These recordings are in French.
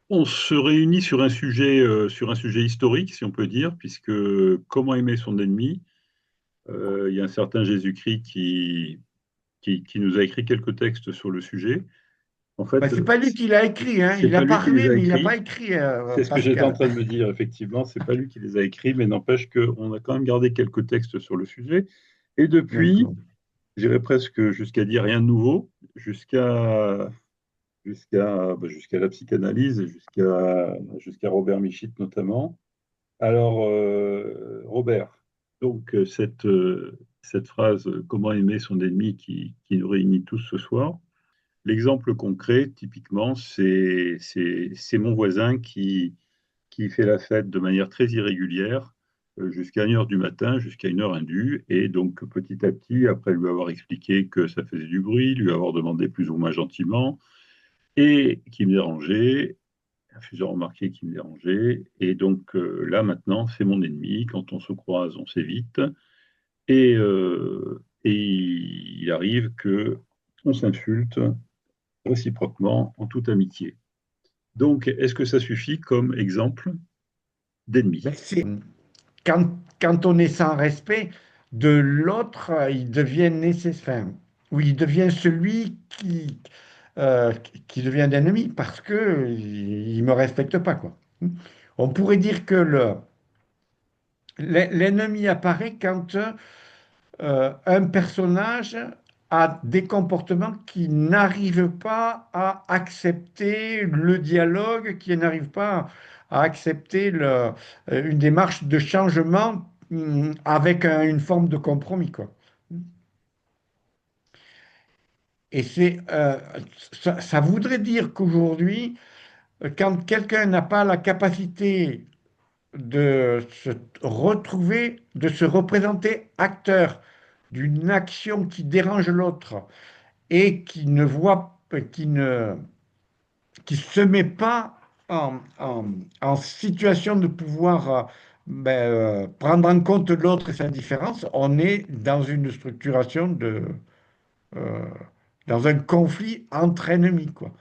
On se réunit sur un sujet historique, si on peut dire, puisque comment aimer son ennemi? Il y a un certain Jésus-Christ qui nous a écrit quelques textes sur le sujet. En Ben, fait, c'est pas lui qui l'a écrit, hein. c'est Il a pas lui qui les parlé, a mais il n'a écrits. pas écrit, C'est ce que j'étais en Pascal. train de me dire, effectivement. C'est pas lui qui les a écrits, mais n'empêche qu'on a quand même gardé quelques textes sur le sujet. Et depuis, D'accord. j'irais presque jusqu'à dire rien de nouveau, jusqu'à la psychanalyse, jusqu'à Robert Michit notamment. Alors, Robert, donc cette phrase comment aimer son ennemi qui nous réunit tous ce soir, l'exemple concret, typiquement, c'est mon voisin qui fait la fête de manière très irrégulière jusqu'à 1 heure du matin, jusqu'à 1 heure indue. Et donc, petit à petit, après lui avoir expliqué que ça faisait du bruit, lui avoir demandé plus ou moins gentiment, et qui me dérangeait, faisant remarquer qu'il me dérangeait. Et donc là, maintenant, c'est mon ennemi. Quand on se croise, on s'évite. Et il arrive que on s'insulte réciproquement en toute amitié. Donc, est-ce que ça suffit comme exemple Ben, d'ennemi? quand on est sans respect de l'autre, il devient nécessaire. Oui, il devient celui qui devient l'ennemi parce que il me respecte pas, quoi. On pourrait dire que l'ennemi apparaît quand un personnage a des comportements qui n'arrivent pas à accepter le dialogue, qui n'arrivent pas à accepter une démarche de changement avec une forme de compromis, quoi. Et ça voudrait dire qu'aujourd'hui, quand quelqu'un n'a pas la capacité de se retrouver, de se représenter acteur d'une action qui dérange l'autre, et qui se met pas en situation de pouvoir prendre en compte l'autre et sa différence, on est dans une structuration euh, dans un conflit entre ennemis, quoi.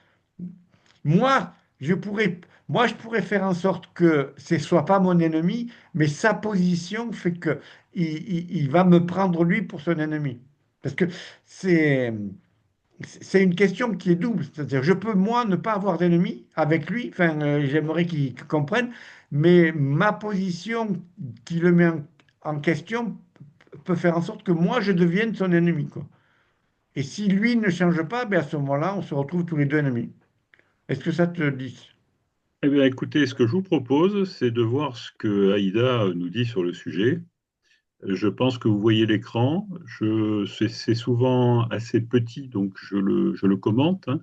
Moi, je pourrais, moi, je pourrais faire en sorte que ce soit pas mon ennemi, mais sa position fait que il va me prendre lui pour son ennemi. Parce que c'est, c'est une question qui est double. C'est-à-dire, je peux, moi, ne pas avoir d'ennemi avec lui. Enfin, j'aimerais qu'il comprenne. Mais ma position qui le met en question peut faire en sorte que moi, je devienne son ennemi, quoi. Et si lui ne change pas, ben à ce moment-là, on se retrouve tous les deux ennemis. Est-ce que ça te dit? Eh bien, écoutez, ce que je vous propose, c'est de voir ce que Aïda nous dit sur le sujet. Je pense que vous voyez l'écran. C'est souvent assez petit, donc je le commente, hein.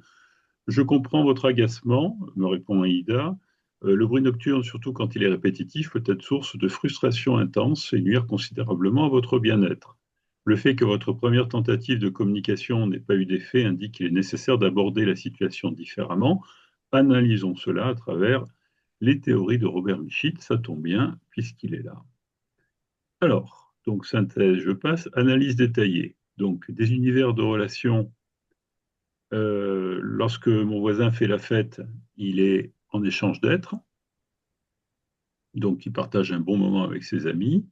Je comprends votre agacement, me répond Aïda. Le bruit nocturne, surtout quand il est répétitif, peut être source de frustration intense et nuire considérablement à votre bien-être. Le fait que votre première tentative de communication n'ait pas eu d'effet indique qu'il est nécessaire d'aborder la situation différemment. Analysons cela à travers les théories de Robert Michit. Ça tombe bien, puisqu'il est là. Alors, donc synthèse, je passe. Analyse détaillée. Donc, des univers de relations. Lorsque mon voisin fait la fête, il est en échange d'être, donc il partage un bon moment avec ses amis,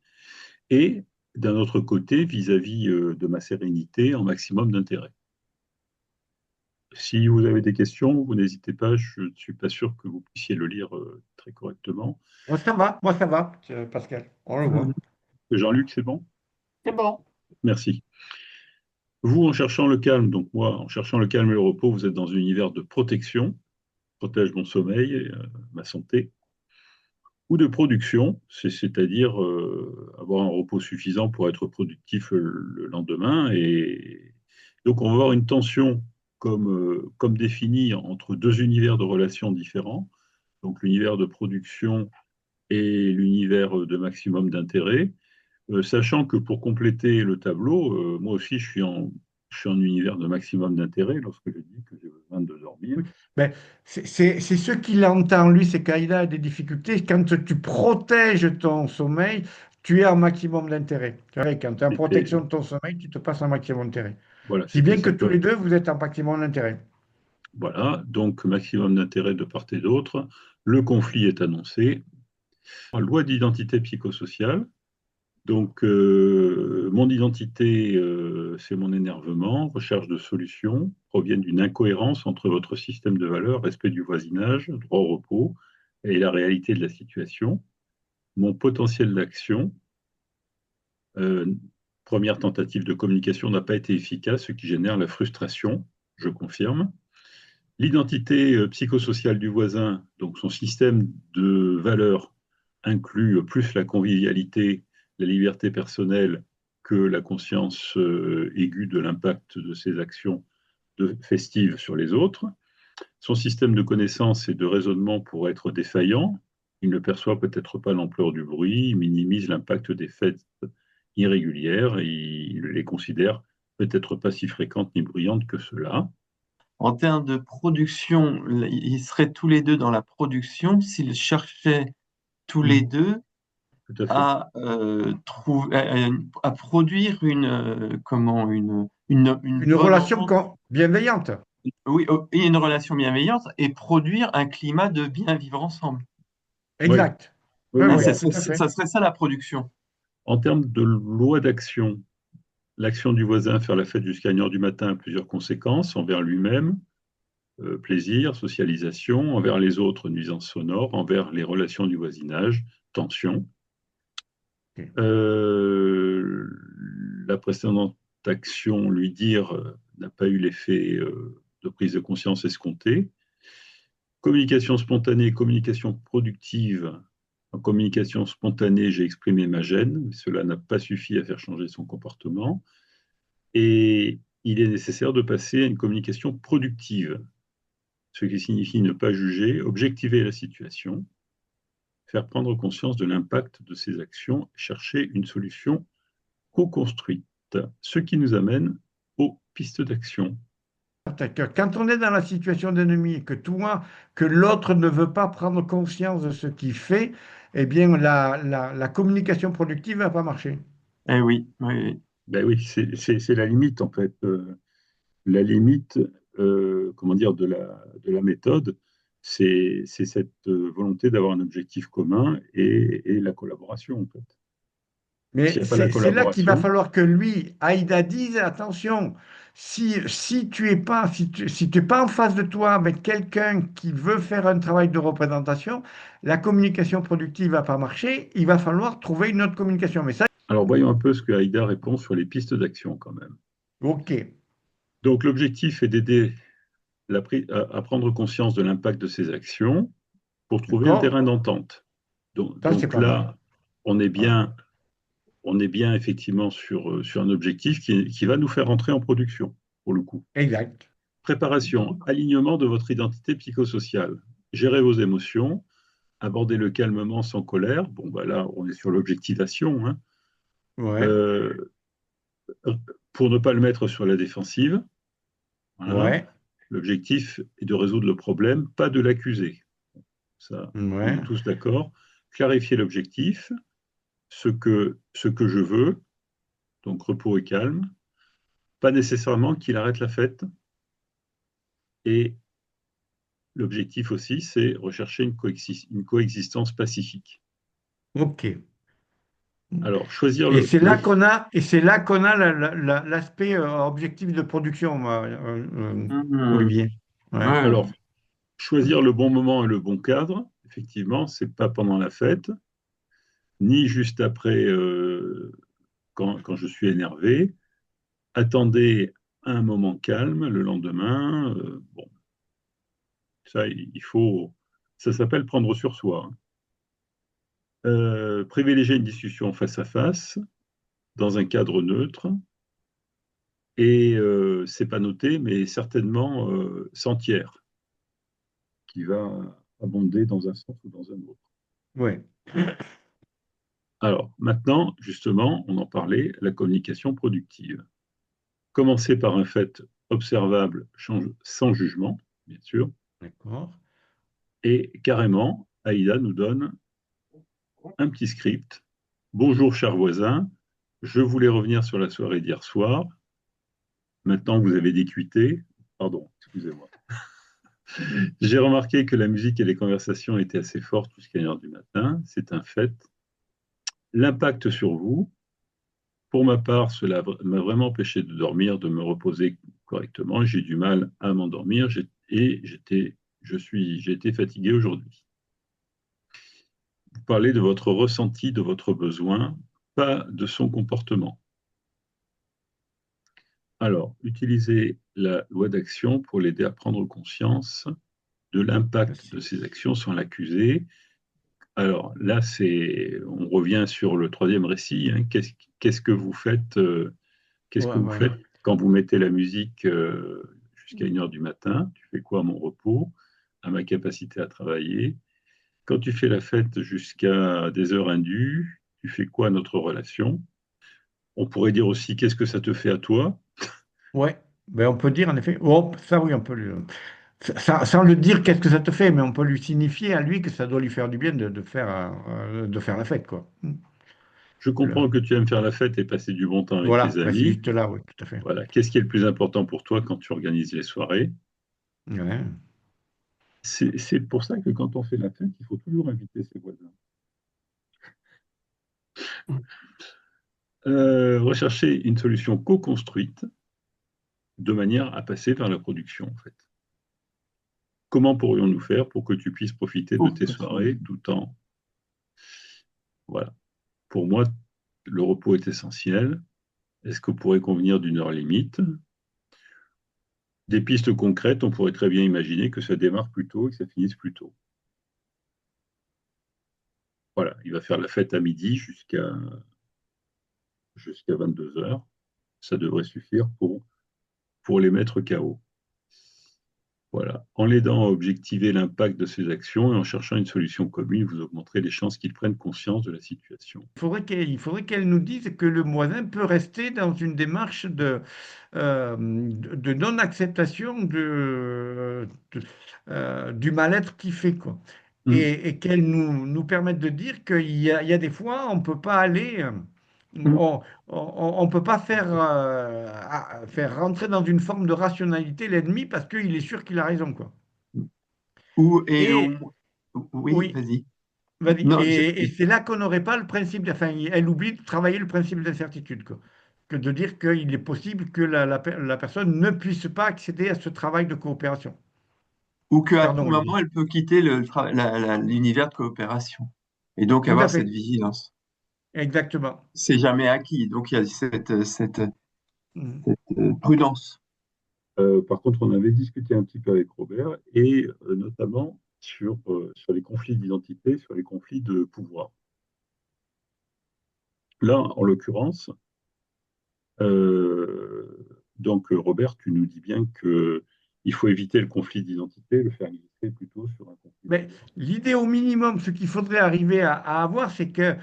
et d'un autre côté, vis-à-vis de ma sérénité, en maximum d'intérêt. Si vous avez des questions, vous n'hésitez pas, je ne suis pas sûr que vous puissiez le lire très correctement. Moi ça va, Pascal. On le voit. Jean-Luc, c'est bon? C'est bon. Merci. Vous, en cherchant le calme, donc moi, en cherchant le calme et le repos, vous êtes dans un univers de protection, protège mon sommeil, ma santé, ou de production, c'est-à-dire avoir un repos suffisant pour être productif le lendemain. Et donc, on va avoir une tension comme définie entre deux univers de relations différents, donc l'univers de production et l'univers de maximum d'intérêt. Sachant que pour compléter le tableau, moi aussi, je suis en univers de maximum d'intérêt lorsque je dis que j'ai besoin de dormir. Oui. Ben, c'est ce qu'il entend, lui, c'est quand il a des difficultés. Quand tu protèges ton sommeil, tu es en maximum d'intérêt. C'est vrai, quand tu es en C'était, protection de ton sommeil, tu te passes en maximum d'intérêt. voilà, Si c'était bien que cette, tous les deux, vous êtes en maximum d'intérêt. Voilà, donc maximum d'intérêt de part et d'autre. Le conflit est annoncé. Loi d'identité psychosociale. Donc, mon identité, c'est mon énervement, recherche de solutions, proviennent d'une incohérence entre votre système de valeurs, respect du voisinage, droit au repos, et la réalité de la situation. Mon potentiel d'action, euh, première tentative de communication n'a pas été efficace, ce qui génère la frustration, je confirme. L'identité psychosociale du voisin, donc son système de valeurs, inclut plus la convivialité, la liberté personnelle que la conscience aiguë de l'impact de ses actions festives sur les autres. Son système de connaissances et de raisonnement pourrait être défaillant. Il ne perçoit peut-être pas l'ampleur du bruit, il minimise l'impact des fêtes irrégulières, et il les considère peut-être pas si fréquentes ni bruyantes que cela. En termes de production, ils seraient tous les deux dans la production s'ils cherchaient tous les Mmh, deux tout à fait. à, à produire une Une bonne relation entente, bienveillante. oui, et une relation bienveillante et produire un climat de bien vivre ensemble. Oui, Exact. oui, Oui, oui. Hein, oui, Alors, tout à fait. ça serait ça la production. en termes de loi d'action, l'action du voisin, faire la fête jusqu'à 1 heure du matin, a plusieurs conséquences envers lui-même, plaisir, socialisation, envers les autres, nuisance sonore, envers les relations du voisinage, tension. Ok. Euh, la précédente action, lui dire, n'a pas eu l'effet de prise de conscience escompté. Communication spontanée, communication productive. En communication spontanée, j'ai exprimé ma gêne, mais cela n'a pas suffi à faire changer son comportement. Et il est nécessaire de passer à une communication productive, ce qui signifie ne pas juger, objectiver la situation, faire prendre conscience de l'impact de ses actions, chercher une solution co-construite, ce qui nous amène aux pistes d'action. Quand on est dans la situation d'ennemi et que toi, que l'autre ne veut pas prendre conscience de ce qu'il fait, eh bien, la communication productive ne va pas marcher. Eh oui, oui, oui. Ben oui, c'est la limite en fait. La limite, comment dire, de la méthode, c'est cette volonté d'avoir un objectif commun et la collaboration en fait. S'il Mais n'y a pas la c'est là qu'il va collaboration, falloir que lui, Aïda, dise, attention, si tu es pas, si tu es pas en face de toi avec quelqu'un qui veut faire un travail de représentation, la communication productive va pas marcher, il va falloir trouver une autre communication. Mais ça, alors voyons un peu ce que Aïda répond sur les pistes d'action quand même. ok, Donc l'objectif est d'aider à prendre conscience de l'impact de ses actions pour trouver un d'accord, terrain d'entente. ça c'est Donc pas mal. là, on est Ouais. bien, on est bien effectivement sur un objectif qui va nous faire entrer en production, pour le coup. Exact. Préparation, alignement de votre identité psychosociale. Gérez vos émotions, abordez-le calmement, sans colère. Bon, bah là, on est sur l'objectivation, hein. Ouais, Euh, pour ne pas le mettre sur la défensive. Voilà. ouais, L'objectif est de résoudre le problème, pas de l'accuser. Ça, on est ouais. tous d'accord. Clarifier l'objectif, ce que je veux, donc repos et calme. Pas nécessairement qu'il arrête la fête. Et l'objectif aussi, c'est rechercher une coexistence pacifique. Ok. Alors, choisir Et c'est là qu'on a, et c'est là qu'on a l'aspect objectif de production, Mhm. Olivier. Ouais. Ouais. alors, choisir le bon moment et le bon cadre. Effectivement, c'est pas pendant la fête, ni juste après quand je suis énervé. Attendez un moment calme le lendemain. Bon, ça, il faut. Ça s'appelle prendre sur soi, hein. Privilégier une discussion face à face, dans un cadre neutre, et c'est pas noté, mais certainement sans tiers, qui va abonder dans un sens ou dans un autre. Ouais. Alors, maintenant, justement, on en parlait, la communication productive. Commencer par un fait observable sans jugement, bien sûr, D'accord. et carrément, Aïda nous donne un petit script. Bonjour, cher voisin, je voulais revenir sur la soirée d'hier soir. Maintenant que vous avez décuité, pardon, excusez-moi. J'ai remarqué que la musique et les conversations étaient assez fortes jusqu'à 1 heure du matin. C'est un fait. L'impact sur vous, pour ma part, cela m'a vraiment empêché de dormir, de me reposer correctement. J'ai du mal à m'endormir et j'ai été fatigué aujourd'hui. Vous parlez de votre ressenti, de votre besoin, pas de son comportement. Alors, utilisez la loi d'action pour l'aider à prendre conscience de l'impact de Merci. ses actions sans l'accuser. Alors là, on revient sur le troisième récit, hein. Qu'est-ce que vous faites, qu'est-ce que Ouais, vous voilà. faites quand vous mettez la musique jusqu'à 1 heure du matin? Tu fais quoi à mon repos, à ma capacité à travailler? Quand tu fais la fête jusqu'à des heures indues, tu fais quoi à notre relation? On pourrait dire aussi qu'est-ce que ça te fait à toi? Ouais, ben on peut dire en effet, oh, ça oui, on peut sans le dire qu'est-ce que ça te fait, mais on peut lui signifier à lui que ça doit lui faire du bien de faire la fête, quoi. Je Le- comprends que tu aimes faire la fête et passer du bon temps avec tes voilà, ben c'est amis. juste là, oui, tout à fait. Voilà. Qu'est-ce qui est le plus important pour toi quand tu organises les soirées? Ouais. C'est pour ça que quand on fait la fête, il faut toujours inviter ses voisins. Rechercher une solution co-construite de manière à passer vers la production, en fait. Comment pourrions-nous faire pour que tu puisses profiter de tes soirées tout en... Voilà. Pour moi, le repos est essentiel. Est-ce qu'on pourrait convenir d'une heure limite? Des pistes concrètes, on pourrait très bien imaginer que ça démarre plus tôt et que ça finisse plus tôt. Voilà, il va faire la fête à midi jusqu'à 22 heures. Ça devrait suffire pour les mettre KO. Voilà. En l'aidant à objectiver l'impact de ses actions et en cherchant une solution commune, vous augmenterez les chances qu'ils prennent conscience de la situation. Il faudrait qu'elle nous dise que le voisin peut rester dans une démarche de non-acceptation du mal-être qu'il fait, quoi. Hum, Et qu'elle nous permette de dire il y a des fois, on peut pas aller, hum. on peut pas faire rentrer dans une forme de rationalité l'ennemi parce qu'il est sûr qu'il a raison, quoi. Ou, et Et oui, oui, vas-y. vas-y. Non, Et c'est là qu'on n'aurait pas le principe, enfin, elle oublie de travailler le principe d'incertitude, quoi. Que de dire qu'il est possible que la personne ne puisse pas accéder à ce travail de coopération. ou qu'à tout Pardon, moment, Olivier. elle peut quitter l'univers de coopération. Et donc Tout à avoir cette fait, vigilance. exactement. C'est jamais acquis. Donc il y a Mhm. cette prudence. Par contre, on avait discuté un petit peu avec Robert et notamment sur les conflits d'identité, sur les conflits de pouvoir. Là, en l'occurrence, Robert, tu nous dis bien qu'il faut éviter le conflit d'identité, le faire glisser plutôt sur un conflit de Mais pouvoir. l'idée au minimum, ce qu'il faudrait arriver à avoir, c'est que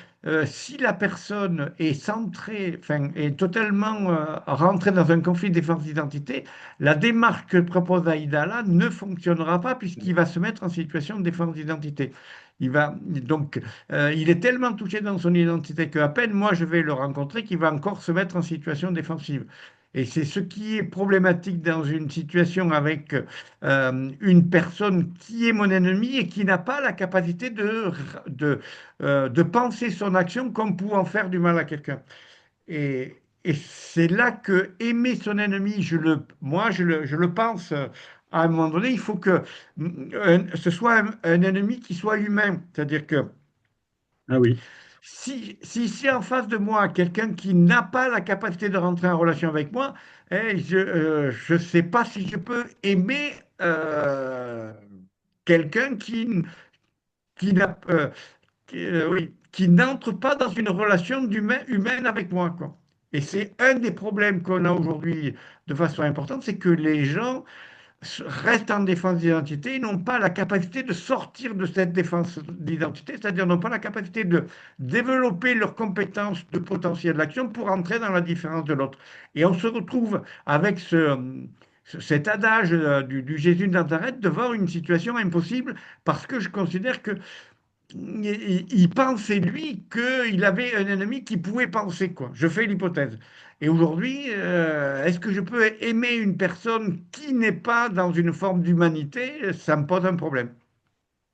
si la personne est centrée, enfin, est totalement rentrée dans un conflit de défense d'identité, la démarche que propose Aïda là ne fonctionnera pas puisqu'il va se mettre en situation de défense d'identité. Il est tellement touché dans son identité qu'à peine moi je vais le rencontrer qu'il va encore se mettre en situation défensive. Et c'est ce qui est problématique dans une situation avec une personne qui est mon ennemi et qui n'a pas la capacité de penser son action comme pouvant faire du mal à quelqu'un. Et c'est là que aimer son ennemi, je le pense, à un moment donné, il faut que ce soit un ennemi qui soit humain. C'est-à-dire que Ah oui, si c'est en face de moi quelqu'un qui n'a pas la capacité de rentrer en relation avec moi, je ne sais pas si je peux aimer quelqu'un qui n'a, oui, qui n'entre pas dans une relation humaine avec moi, quoi. Et c'est un des problèmes qu'on a aujourd'hui de façon importante, c'est que les gens restent en défense d'identité, ils n'ont pas la capacité de sortir de cette défense d'identité, c'est-à-dire n'ont pas la capacité de développer leurs compétences de potentiel d'action pour entrer dans la différence de l'autre. Et on se retrouve avec cet adage du Jésus de Nazareth devant une situation impossible parce que je considère que il pensait, lui, qu'il avait un ennemi qui pouvait penser, quoi. Je fais l'hypothèse. Et aujourd'hui, est-ce que je peux aimer une personne qui n'est pas dans une forme d'humanité? Ça me pose un problème.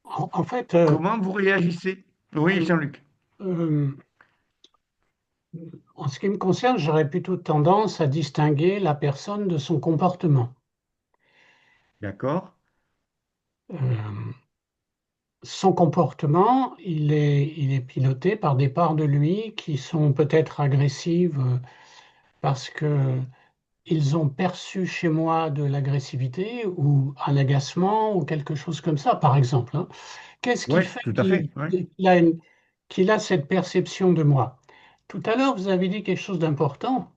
En fait, Comment vous réagissez? Oui, euh, Jean-Luc. euh, en ce qui me concerne, j'aurais plutôt tendance à distinguer la personne de son comportement. D'accord? Euh, Son comportement, il est piloté par des parts de lui qui sont peut-être agressives parce que ils ont perçu chez moi de l'agressivité ou un agacement ou quelque chose comme ça, par exemple, hein. Qu'est-ce qui Oui, fait tout à fait. Ouais. qu'il a cette perception de moi? Tout à l'heure, vous avez dit quelque chose d'important.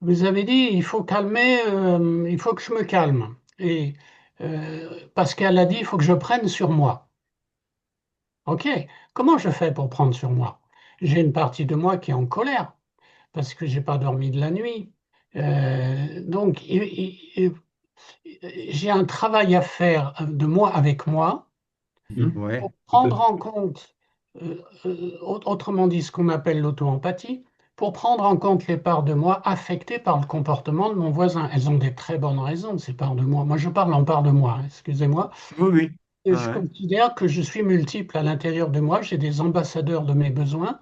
Vous avez dit, il faut calmer, il faut que je me calme. Et Pascal a dit, il faut que je prenne sur moi. OK, comment je fais pour prendre sur moi? J'ai une partie de moi qui est en colère parce que j'ai pas dormi de la nuit. Donc, j'ai un travail à faire de moi avec moi Mhm. pour Ouais, tout à prendre fait. en compte, autrement dit, ce qu'on appelle l'auto-empathie, pour prendre en compte les parts de moi affectées par le comportement de mon voisin. Elles ont des très bonnes raisons, ces parts de moi. Moi, je parle en part de moi, hein, excusez-moi. Oui, oui. Et je Ouais. considère que je suis multiple à l'intérieur de moi. J'ai des ambassadeurs de mes besoins,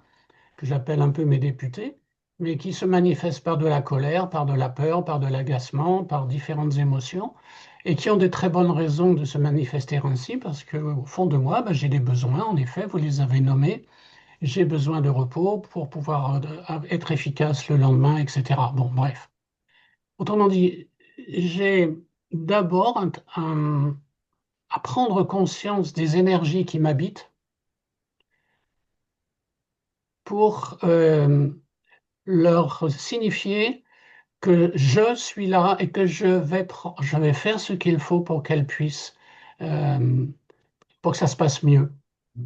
que j'appelle un peu mes députés, mais qui se manifestent par de la colère, par de la peur, par de l'agacement, par différentes émotions, et qui ont de très bonnes raisons de se manifester ainsi, parce que au fond de moi, ben, j'ai des besoins, en effet, vous les avez nommés. J'ai besoin de repos pour pouvoir être efficace le lendemain, etc. Bon, bref. Autrement dit, j'ai d'abord à prendre conscience des énergies qui m'habitent pour leur signifier que je suis là et que je vais faire ce qu'il faut pour qu'elles puissent, euh, pour que ça se passe mieux.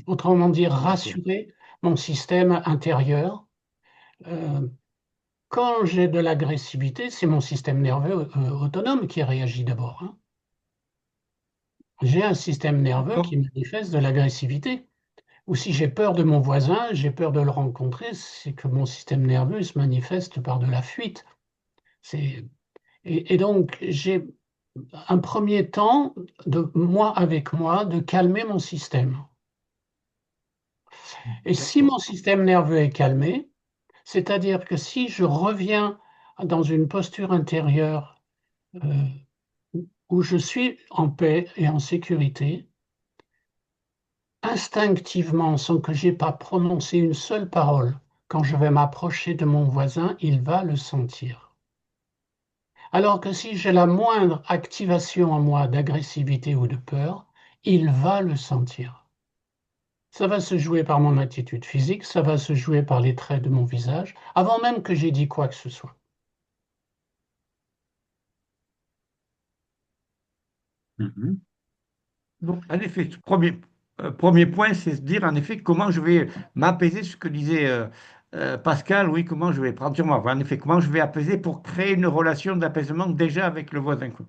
Autrement dit, D'accord. rassurer mon système intérieur. Euh, Quand j'ai de l'agressivité, c'est mon système nerveux autonome qui réagit d'abord, hein. J'ai un système nerveux D'accord. qui manifeste de l'agressivité. Ou si j'ai peur de mon voisin, j'ai peur de le rencontrer, c'est que mon système nerveux se manifeste par de la fuite. C'est et donc, j'ai un premier temps de moi avec moi, de calmer mon système. Et si D'accord. mon système nerveux est calmé, c'est-à-dire que si je reviens dans une posture intérieure euh, où je suis en paix et en sécurité, instinctivement, sans que j'ai pas prononcé une seule parole, quand je vais m'approcher de mon voisin, il va le sentir. Alors que si j'ai la moindre activation en moi d'agressivité ou de peur, il va le sentir. Ça va se jouer par mon attitude physique, ça va se jouer par les traits de mon visage, avant même que j'ai dit quoi que ce soit. Mhm. Donc, en effet, premier point, c'est se dire, en effet, comment je vais m'apaiser, ce que disait Pascal, oui, comment je vais prendre sur moi. Enfin, en effet, comment je vais apaiser pour créer une relation d'apaisement déjà avec le voisin, quoi.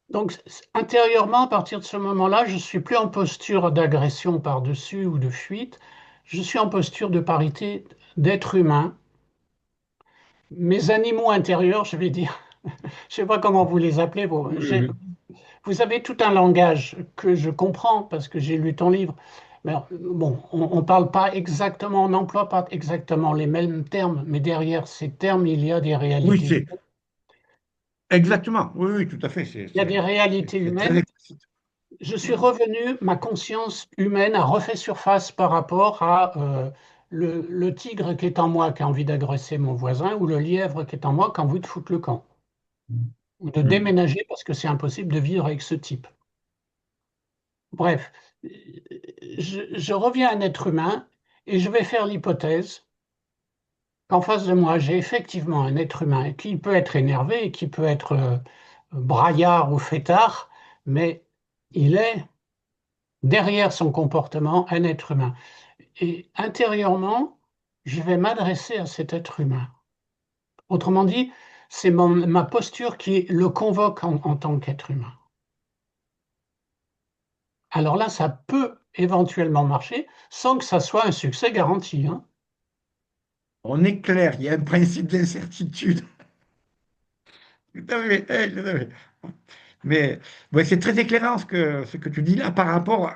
Donc intérieurement, à partir de ce moment-là, je suis plus en posture d'agression par-dessus ou de fuite, je suis en posture de parité d'être humain. Mes animaux intérieurs, je vais dire, je sais pas comment vous les appelez, Oui, oui. vous avez tout un langage que je comprends parce que j'ai lu ton livre. Mais bon, on ne parle pas exactement, on n'emploie pas exactement les mêmes termes, mais derrière ces termes, il y a des Oui, réalités. c'est exactement. Oui, oui, tout à fait. Il y a des réalités C'est très humaines. explicite. Je suis revenu, ma conscience humaine a refait surface par rapport à le tigre qui est en moi, qui a envie d'agresser mon voisin, ou le lièvre qui est en moi, qui a envie de foutre le camp, ou de Mhm. déménager parce que c'est impossible de vivre avec ce type. Bref, je reviens à un être humain et je vais faire l'hypothèse qu'en face de moi, j'ai effectivement un être humain qui peut être énervé, qui peut être braillard ou fêtard, mais il est derrière son comportement un être humain. Et intérieurement, je vais m'adresser à cet être humain. Autrement dit, c'est ma posture qui le convoque en tant qu'être humain. alors là, ça peut éventuellement marcher sans que ça soit un succès garanti, hein. On est clair, il y a un principe d'incertitude. Tout à fait, tout à fait. Mais ouais, c'est très éclairant ce que tu dis là par rapport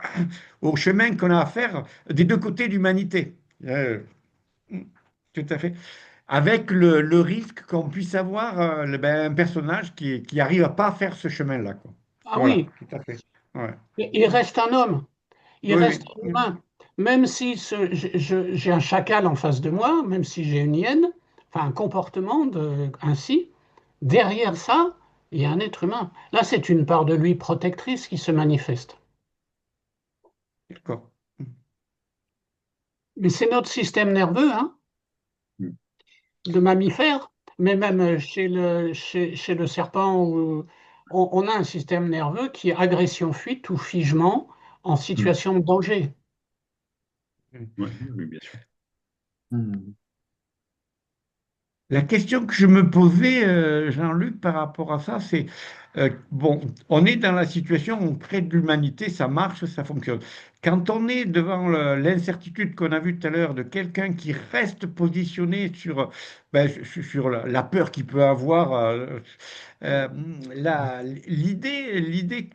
au chemin qu'on a à faire des deux côtés de l'humanité. Tout à fait. Avec le risque qu'on puisse avoir un personnage qui arrive à pas faire ce chemin-là, quoi. Ah Voilà, oui, tout à fait. Ouais. il reste un homme, il Oui, reste oui. un humain. Même si j'ai un chacal en face de moi, même si j'ai une hyène, enfin un comportement ainsi, derrière ça, il y a un être humain. Là, c'est une part de lui protectrice qui se manifeste. D'accord. Mais c'est notre système nerveux, hein, Mm. de mammifères, mais même chez le serpent, on a un système nerveux qui est agression-fuite ou figement en Mm. situation de danger. Ouais, oui, bien sûr. Hmm. La question que je me posais, Jean-Luc, par rapport à ça, c'est, bon, on est dans la situation, on crée de l'humanité, ça marche, ça fonctionne. Quand on est devant l'incertitude qu'on a vue tout à l'heure de quelqu'un qui reste positionné sur la peur qu'il peut avoir, euh, l'idée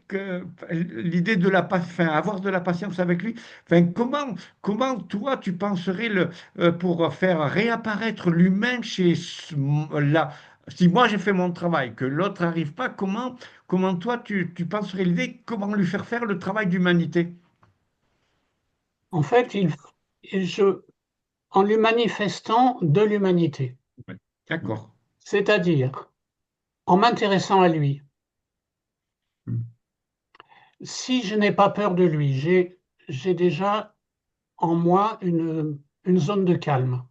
de enfin, avoir de la patience avec lui, enfin, comment toi tu penserais pour faire réapparaître l'humain là, si moi j'ai fait mon travail, que l'autre n'arrive pas, comment toi tu penserais l'idée, comment lui faire faire le travail d'humanité? En fait, en lui manifestant de l'humanité, Ouais. Mm. D'accord. c'est-à-dire en m'intéressant à lui. Mm. Si je n'ai pas peur de lui, j'ai déjà en moi une zone de calme.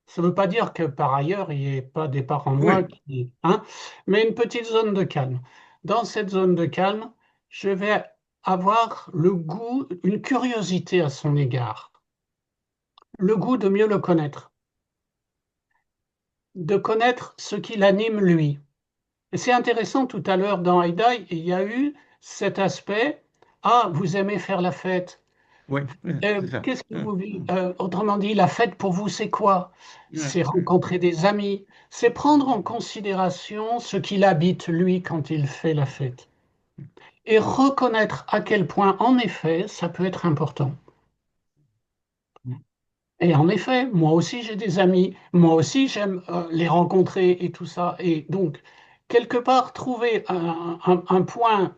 Ça ne veut pas dire que par ailleurs, il n'y ait pas des parts en moi Oui, qui, hein, mais une petite zone de calme. Dans cette zone de calme, je vais avoir le goût, une curiosité à son égard, le goût de mieux le connaître, de connaître ce qui l'anime lui. Et c'est intéressant, tout à l'heure dans Haïdaï, il y a eu cet aspect, ah, vous aimez faire la fête. oui, oui, c'est ça. Qu'est-ce que vous, autrement dit, la fête pour vous, c'est quoi? Ouais, C'est rencontrer des amis, c'est prendre en considération ce qu'il habite lui quand il fait la fête et reconnaître à quel point, en effet, ça peut être important. Et en effet, moi aussi j'ai des amis, moi aussi j'aime les rencontrer et tout ça. Et donc, quelque part, trouver un point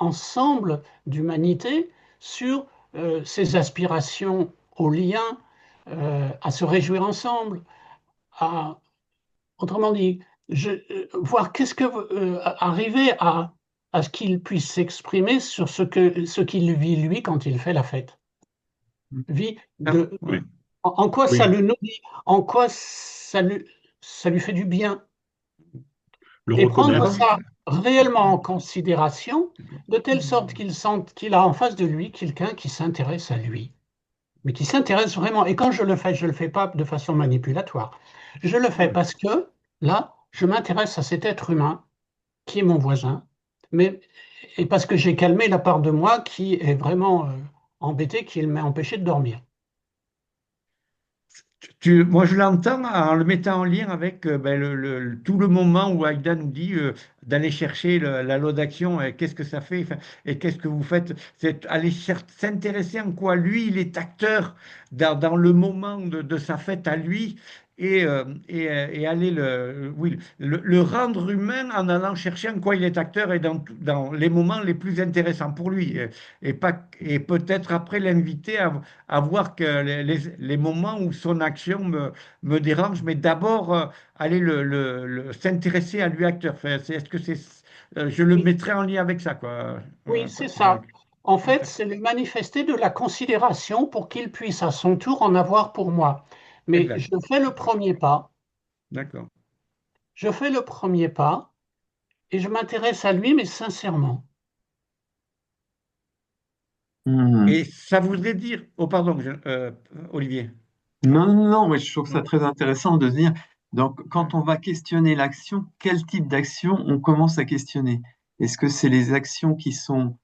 ensemble d'humanité sur ces aspirations au lien, à se réjouir ensemble, à, autrement dit, voir qu'est-ce que arriver à ce qu'il puisse s'exprimer sur ce qu'il vit lui quand il fait la fête. Vit ah, de, ouais. Oui, en quoi ça oui. le nourrit, en quoi ça lui fait du bien, Le et prendre Alors, reconnaître. ça réellement en considération, de telle sorte qu'il sente qu'il a en face de lui quelqu'un qui s'intéresse à lui, mais qui s'intéresse vraiment. Et quand je le fais pas de façon manipulatoire. Je le fais ouais. parce que là, je m'intéresse à cet être humain qui est mon voisin, mais et parce que j'ai calmé la part de moi qui est vraiment embêtée, qui m'a empêché de dormir. Moi, je l'entends en le mettant en lien avec tout le moment où Aïda nous dit d'aller chercher la loi d'action, et qu'est-ce que ça fait, enfin, et qu'est-ce que vous faites, c'est aller s'intéresser en quoi lui, il est acteur dans le moment de sa fête à lui, et aller oui, le rendre humain en allant chercher en quoi il est acteur et dans les moments les plus intéressants pour lui, et peut-être après l'inviter à voir que les moments où son action me dérange, mais d'abord aller s'intéresser à lui acteur. Enfin, est-ce que je le Oui, mettrai en lien avec ça, quoi. oui, c'est ça. Jean-Luc. En fait, c'est lui manifester de la considération pour qu'il puisse à son tour en avoir pour moi. Mais Exact. D'accord. je fais le premier pas et je m'intéresse à lui, mais sincèrement. Hmm. Et ça voudrait dire, oh pardon, Olivier. Non, non, non, mais je trouve ça très intéressant de se dire, donc quand on va questionner l'action, quel type d'action on commence à questionner? Est-ce que c'est les actions qui sont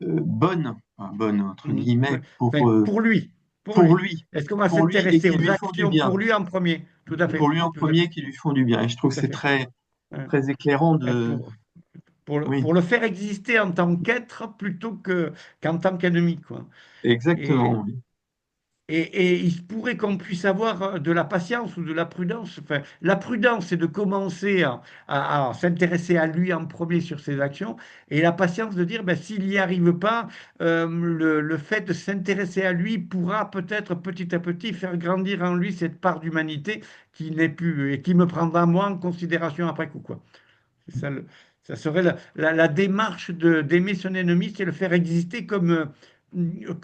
bonnes, enfin, bonnes entre Ouais. guillemets, Enfin, pour lui, pour pour lui. lui, Est-ce qu'on va pour lui et s'intéresser qui aux lui font du actions bien. pour lui en premier? Tout à fait, Pour lui en tout à fait, premier, qui lui font du bien. Et je trouve tout que à c'est fait. très, Ouais. très éclairant Et de. pour Oui, le faire exister en tant qu'être plutôt qu'en tant qu'ennemi, quoi. Et, exactement. Oui. et il se pourrait qu'on puisse avoir de la patience ou de la prudence. Enfin, la prudence, c'est de commencer à s'intéresser à lui en premier sur ses actions, et la patience de dire, ben, s'il n'y arrive pas, le fait de s'intéresser à lui pourra peut-être petit à petit faire grandir en lui cette part d'humanité qui n'est plus et qui me prendra moi en considération après coup, quoi. C'est ça, ça serait la démarche d'aimer son ennemi, c'est le faire exister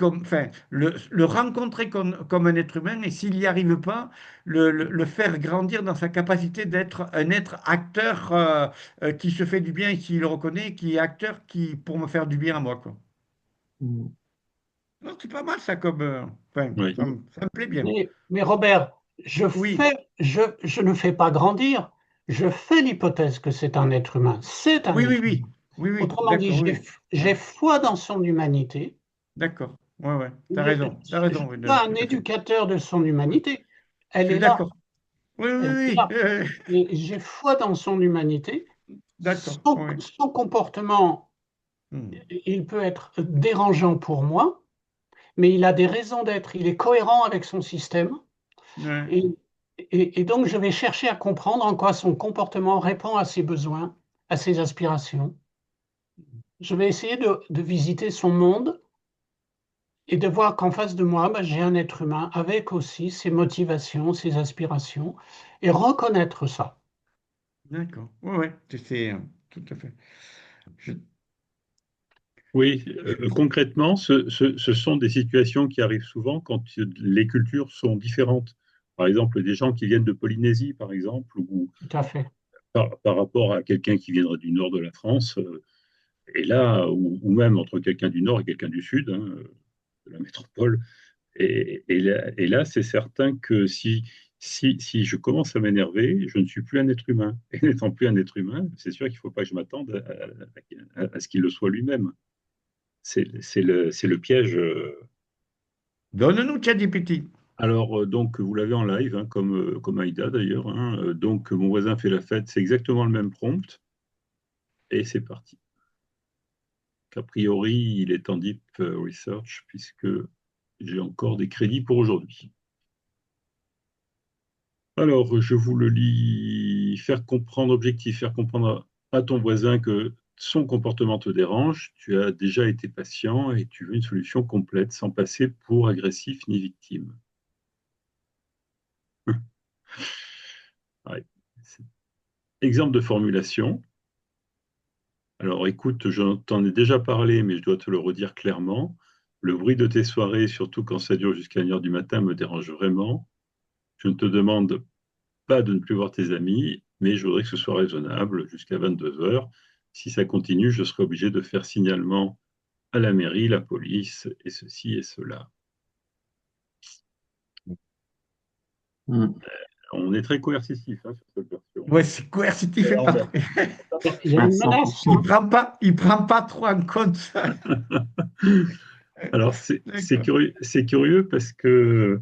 enfin, le rencontrer comme un être humain, et s'il n'y arrive pas, le faire grandir dans sa capacité d'être un être acteur qui se fait du bien et qui le reconnaît, qui est acteur pour me faire du bien à moi, quoi. Mm. Non, c'est pas mal ça enfin, Oui. ça me plaît bien. Mais Robert, Oui, je ne fais pas grandir, je fais l'hypothèse que c'est un être humain. C'est un oui, oui, être humain. oui, oui, oui, Autrement dit, d'accord, oui, j'ai foi dans son humanité. d'accord, ouais, ouais, Je t'as raison, ne suis pas un tout à fait. éducateur de son humanité. Je Elle suis est là, d'accord. Oui, elle est oui, là. oui. Et j'ai foi dans son humanité. D'accord. Oui. Son comportement, Hmm. il peut être dérangeant pour moi, mais il a des raisons d'être. Il est cohérent avec son système. Ouais. Et, et donc, je vais chercher à comprendre en quoi son comportement répond à ses besoins, à ses aspirations. Je vais essayer de visiter son monde et de voir qu'en face de moi, ben, j'ai un être humain avec aussi ses motivations, ses aspirations, et reconnaître ça. D'accord. Ouais, ouais. Tout à fait. Je- Oui, je- concrètement, ce sont des situations qui arrivent souvent quand les cultures sont différentes. Par exemple, des gens qui viennent de Polynésie, par exemple, ou Tout à fait. par rapport à quelqu'un qui viendrait du nord de la France, et là, ou même entre quelqu'un du nord et quelqu'un du sud, hein, de la métropole. Et là, c'est certain que si je commence à m'énerver, je ne suis plus un être humain. Et n'étant plus un être humain, c'est sûr qu'il ne faut pas que je m'attende à ce qu'il le soit lui-même. C'est le piège. Donne-nous ChatGPT. Alors, donc, vous l'avez en live, hein, comme Aïda d'ailleurs, hein. Donc, mon voisin fait la fête, c'est exactement le même prompt. Et c'est parti. A priori, il est en deep research puisque j'ai encore des crédits pour aujourd'hui. Alors, je vous le lis. Faire comprendre, objectif, faire comprendre à ton voisin que son comportement te dérange, tu as déjà été patient et tu veux une solution complète sans passer pour agressif ni victime. Ouais. Exemple de formulation. Alors, écoute, je t'en ai déjà parlé, mais je dois te le redire clairement. Le bruit de tes soirées, surtout quand ça dure jusqu'à 1 heure du matin, me dérange vraiment. Je ne te demande pas de ne plus voir tes amis, mais je voudrais que ce soit raisonnable jusqu'à 22 heures. Si ça continue, je serai obligé de faire signalement à la mairie, la police, et ceci et cela. Mm. On est très coercitif hein, sur cette version. Ouais, c'est coercitif et Alors, pas. Il y a À une menace, 100%. hein. Il prend pas trop en compte ça. alors c'est D'accord. curieux, c'est curieux parce que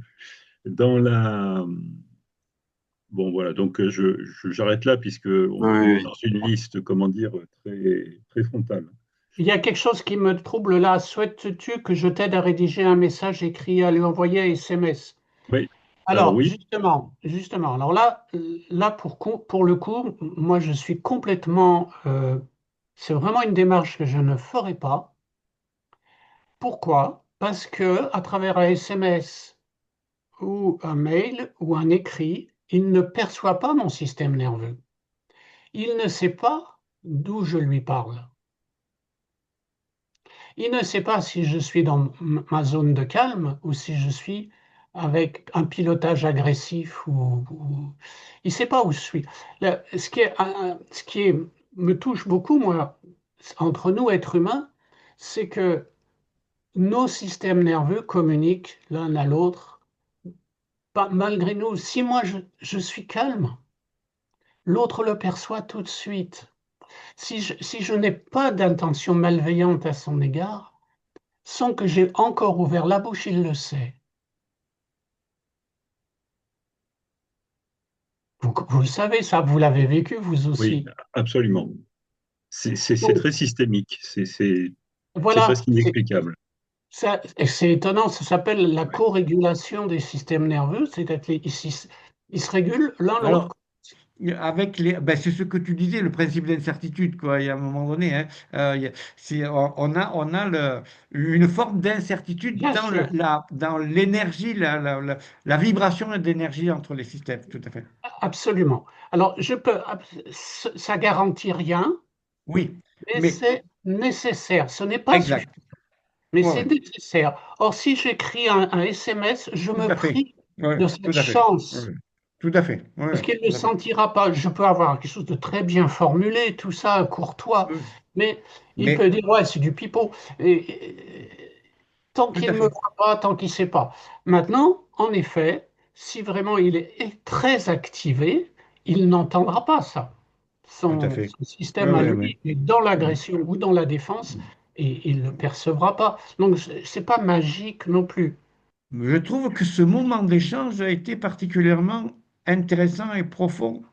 dans la... Bon, voilà, donc j'arrête là puisque on est Oui, dans une liste, comment dire, très, très frontale. Il y a quelque chose qui me trouble là. Souhaites-tu que je t'aide à rédiger un message écrit à lui envoyer un SMS? Oui, alors Alors, oui, justement. Alors là, pour le coup, moi, je suis complètement. C'est vraiment une démarche que je ne ferai pas. Pourquoi? Parce que à travers un SMS ou un mail ou un écrit, il ne perçoit pas mon système nerveux. Il ne sait pas d'où je lui parle. Il ne sait pas si je suis dans ma zone de calme ou si je suis avec un pilotage agressif il ne sait pas où je suis. Ce qui me touche beaucoup, moi, entre nous, êtres humains, c'est que nos systèmes nerveux communiquent l'un à l'autre. Malgré nous, si moi je suis calme, l'autre le perçoit tout de suite. Si je n'ai pas d'intention malveillante à son égard, sans que j'ai encore ouvert la bouche, il le sait. Vous le savez, ça, vous l'avez vécu, vous Oui, aussi. absolument. C'est Donc, très systémique. C'est voilà, presque inexplicable. c'est étonnant, ça s'appelle la Ouais. co-régulation des systèmes nerveux, c'est-à-dire ils se régulent l'un l'autre. Alors, ben, c'est ce que tu disais, le principe d'incertitude, quoi. Il y a un moment donné, hein, on a une forme d'incertitude Bien dans sûr, dans l'énergie, la vibration d'énergie entre les systèmes, tout à fait. absolument. Alors, ça garantit rien, Oui, mais mais c'est nécessaire. Ce n'est pas suffisant, exact. mais Ouais, c'est ouais, nécessaire. Or, si j'écris un SMS, je tout me à fait. prive Ouais, de tout cette à fait. Ouais, chance. ouais. Tout à fait. Ouais, Parce ouais, qu'il ne tout à fait. sentira pas. Je peux avoir quelque chose de très bien formulé, tout ça, courtois, Ouais. mais il peut Mais dire, ouais, c'est du pipeau. Tant tout qu'il à ne me fait. voit pas, tant qu'il ne sait pas. Maintenant, en effet, si vraiment est très activé, il n'entendra pas ça. Tout à fait. Son Ouais, système à ouais, ouais. lui est dans Mm. l'agression ou dans la défense et il ne le percevra pas. Donc, c'est pas magique non plus. Je trouve que ce moment d'échange a été particulièrement intéressant et profond.